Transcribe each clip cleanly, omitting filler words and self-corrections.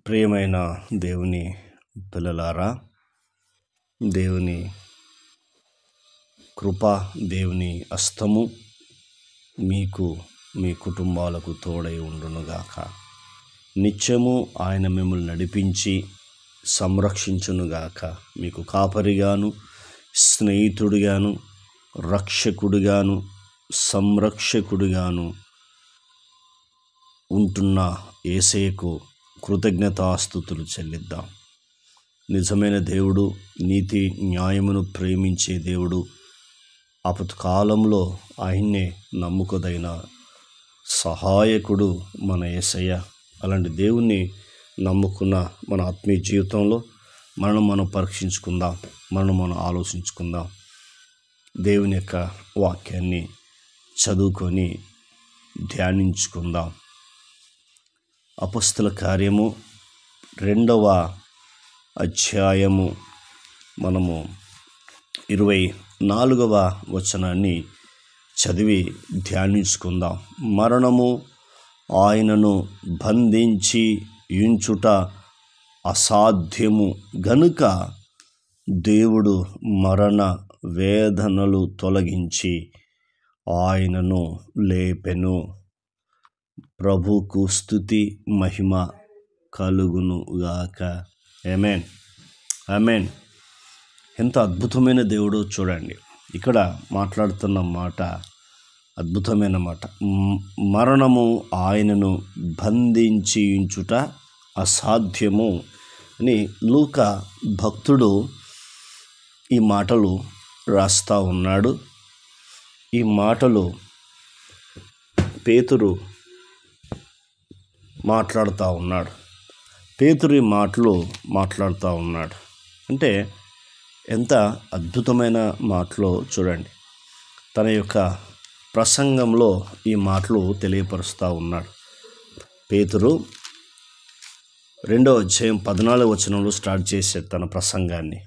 ప్రియమైన దేవుని పిల్లలారా, దేవుని కృప, దేవుని హస్తము మీకు మీ కుటుంబాలకు తోడై ఉండునుగాక. నిత్యము ఆయన మిమ్మల్ని నడిపించి సంరక్షించునుగాక. మీకు కాపరిగాను, స్నేహితుడిగాను, రక్షకుడిగాను, సంరక్షకుడిగాను ఉంటున్న యేసయ్యకు కృతజ్ఞతాస్తుతులు చెల్లిద్దాం. నిజమైన దేవుడు, నీతి న్యాయమును ప్రేమించే దేవుడు, ఆపత్కాలంలో ఆయన్నే నమ్ముకోదైన సహాయకుడు మన యేసయ్య. అలాంటి దేవుణ్ణి నమ్ముకున్న మన ఆత్మీయ జీవితంలో మనం పరీక్షించుకుందాం, మనం ఆలోచించుకుందాం. దేవుని యొక్క వాక్యాన్ని చదువుకొని ధ్యానించుకుందాం. అపొస్తల కార్యము 2వ అధ్యాయము మనము 24వ వచనాన్ని చదివి ధ్యానించుకుందాం. మరణము ఆయనను బంధించి ఉంచుట అసాధ్యము గనుక దేవుడు మరణ వేదనలు తొలగించి ఆయనను లేపెను. ప్రభుకు స్తుతి మహిమ కలుగును గాక. ఆమేన్, ఆమేన్. ఎంత అద్భుతమైన దేవుడో చూడండి. ఇక్కడ మాట్లాడుతున్న మాట అద్భుతమైన మాట. మరణము ఆయనను బంధించి ఉంచుట అసాధ్యము అని లూకా భక్తుడు ఈ మాటలు రాస్తా ఉన్నాడు. ఈ మాటలు పేతురు మాట్లాడుతూ ఉన్నాడు. పేతురు ఈ మాటలు మాట్లాడుతూ ఉన్నాడు అంటే ఎంత అద్భుతమైన మాటలో చూడండి. తన యొక్క ప్రసంగంలో ఈ మాటలు తెలియపరుస్తూ ఉన్నాడు. పేతురు 2వ అధ్యాయం 14వ వచనంలో స్టార్ట్ చేశాడు తన ప్రసంగాన్ని.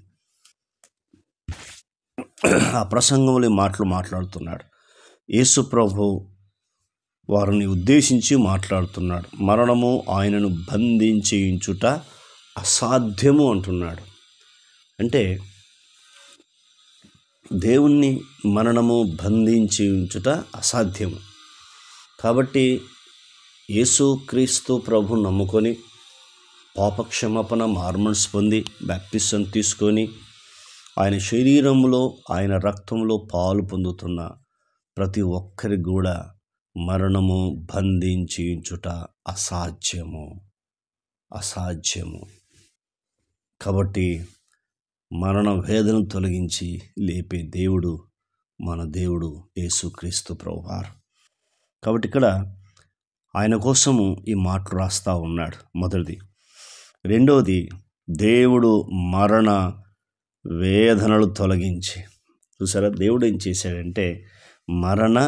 ఆ ప్రసంగంలో ఈ మాటలు మాట్లాడుతున్నాడు. యేసు ప్రభు వారిని ఉద్దేశించి మాట్లాడుతున్నాడు. మరణము ఆయనను బంధించి ఉంచుట అసాధ్యము అంటున్నాడు. అంటే దేవుణ్ణి మరణము బంధించి ఉంచుట అసాధ్యము. కాబట్టి యేసుక్రీస్తు ప్రభు నమ్ముకొని పాపక్షమాపణ మార్మన్స్ పొంది బాప్టిజం తీసుకొని ఆయన శరీరంలో ఆయన రక్తంలో పాలు పొందుతున్న ప్రతి ఒక్కరికి కూడా మరణము బంధించి ఉంచుట అసాధ్యము. కాబట్టి మరణ వేదన తొలగించి లేపే దేవుడు మన దేవుడు యేసుక్రీస్తు ప్రభువారు. కాబట్టి ఇక్కడ ఆయన కోసము ఈ మాటలు రాస్తా ఉన్నాడు. మొదటిది. రెండవది, దేవుడు మరణ వేదనలు తొలగించి. చూసారా, దేవుడు ఏం చేశాడంటే మరణ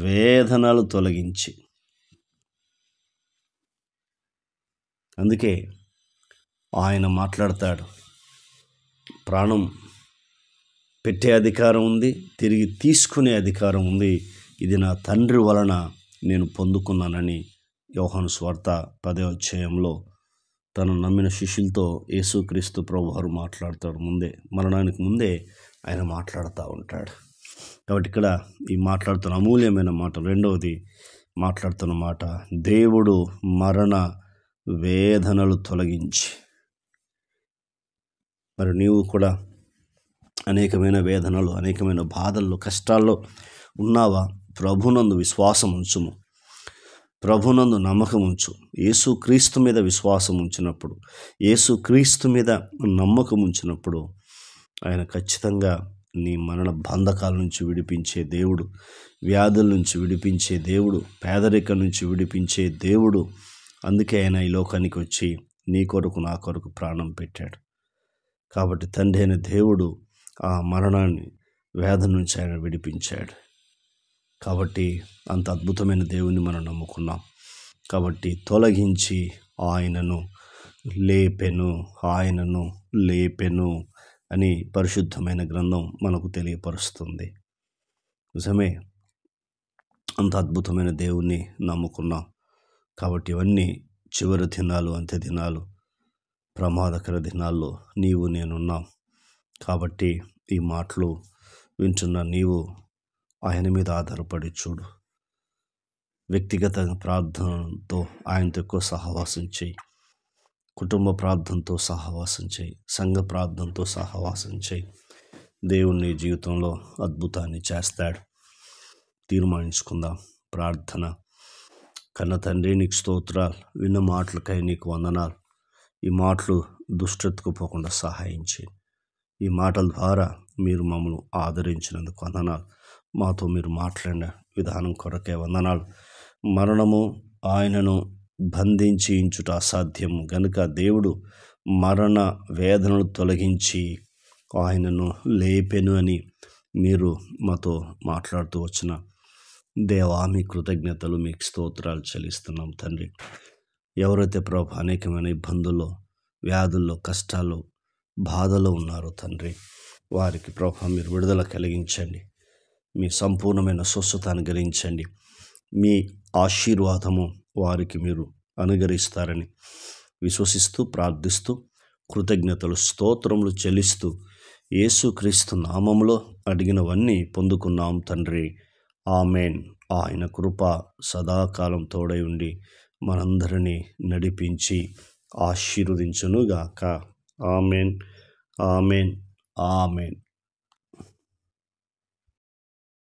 వేదనలు తొలగించి. అందుకే ఆయన మాట్లాడతాడు, ప్రాణం పెట్టే అధికారం ఉంది, తిరిగి తీసుకునే అధికారం ఉంది. ఇది నా తండ్రి వలన నేను పొందుకున్నానని యోహాను సువార్త 10వ అధ్యాయంలో తను నమ్మిన శిష్యులతో యేసుక్రీస్తు ప్రభువారు మాట్లాడతాడు. మరణానికి ముందే ఆయన మాట్లాడుతూ ఉంటాడు. కాబట్టి ఇక్కడ ఈ మాట్లాడుతున్న అమూల్యమైన మాట, రెండవది మాట్లాడుతున్న మాట, దేవుడు మరణ వేదనలు తొలగించి. మరి నీవు కూడా అనేకమైన వేదనలు, అనేకమైన బాధల్లో, కష్టాల్లో ఉన్నావా? ప్రభునందు విశ్వాసం ఉంచుము, ప్రభునందు నమ్మకం ఉంచు. యేసుక్రీస్తు మీద విశ్వాసం ఉంచినప్పుడు, యేసుక్రీస్తు మీద నమ్మకం ఉంచినప్పుడు ఆయన ఖచ్చితంగా నీ మరణ బంధకాల నుంచి విడిపించే దేవుడు, వ్యాధుల నుంచి విడిపించే దేవుడు, పేదరికం నుంచి విడిపించే దేవుడు. అందుకే ఆయన ఈ లోకానికి వచ్చి నీ కొరకు నా కొరకు ప్రాణం పెట్టాడు. కాబట్టి తండ్రి అయిన దేవుడు ఆ మరణాన్ని, వేదన నుంచి ఆయన విడిపించాడు. కాబట్టి అంత అద్భుతమైన దేవుని మనం నమ్ముకున్నాం. కాబట్టి తొలగించి ఆయనను లేపెను అని పరిశుద్ధమైన గ్రంథం మనకు తెలియపరుస్తుంది. నిజమే, అంత అద్భుతమైన దేవుణ్ణి నమ్ముకున్నాం. కాబట్టి ఇవన్నీ చివరి దినాలు, అంత్య దినాలు. ప్రమాదకర దినాల్లో నీవు నేనున్నాం. కాబట్టి ఈ మాటలు వింటున్న నీవు ఆయన మీద ఆధారపడి చూడు. వ్యక్తిగత ప్రార్థనతో ఆయనతో ఎక్కువ సహవాసం చేయి. కుటుంబ ప్రార్థనతో సహవాసం చేయి. సంఘ ప్రార్థనతో సహవాసం చేయి. దేవుని జీవితంలో అద్భుతాన్ని చేస్తాడు. తీర్మానించుకుందాం. ప్రార్థన. కన్న తండ్రి, నీకు స్తోత్రాలు. విన్న మాటలకై నీకు వందనాలు. ఈ మాటలు దుష్టతకు పోకుండా సహాయం చేయి. ఈ మాటల ద్వారా మీరు మమ్మల్ని ఆదరించినందుకు వందనాలు. మాతో మీరు మాట్లాడిన విధానం కొరకే వందనాలు. మరణము ఆయనను బంధించి ఇంచుట అసాధ్యము గనుక దేవుడు మరణ వేదనలు తొలగించి ఆయనను లేపెను అని మీరు మాతో మాట్లాడుతూ వచ్చిన దేవా, మీ కృతజ్ఞతలు, మీకు స్తోత్రాలు చెల్లిస్తున్నాం తండ్రి. ఎవరైతే ప్రభు అనేకమైన ఇబ్బందుల్లో, వ్యాధుల్లో, కష్టాల్లో, బాధలో ఉన్నారో తండ్రి, వారికి ప్రభు మీరు విడుదల కలిగించండి. మీ సంపూర్ణమైన స్వస్థత అనుగ్రహించండి. మీ ఆశీర్వాదము వారికి మీరు అనుగ్రహిస్తారని విశ్వసిస్తూ, ప్రార్థిస్తూ, కృతజ్ఞతలు, స్తోత్రములు చెల్లిస్తూ యేసుక్రీస్తు నామములో అడిగినవన్నీ పొందుకున్నాం తండ్రి. ఆమెన్. ఆయన కృప సదాకాలం తోడై ఉండి మనందరినీ నడిపించి ఆశీర్వదించునుగాక. Amen, amen, amen.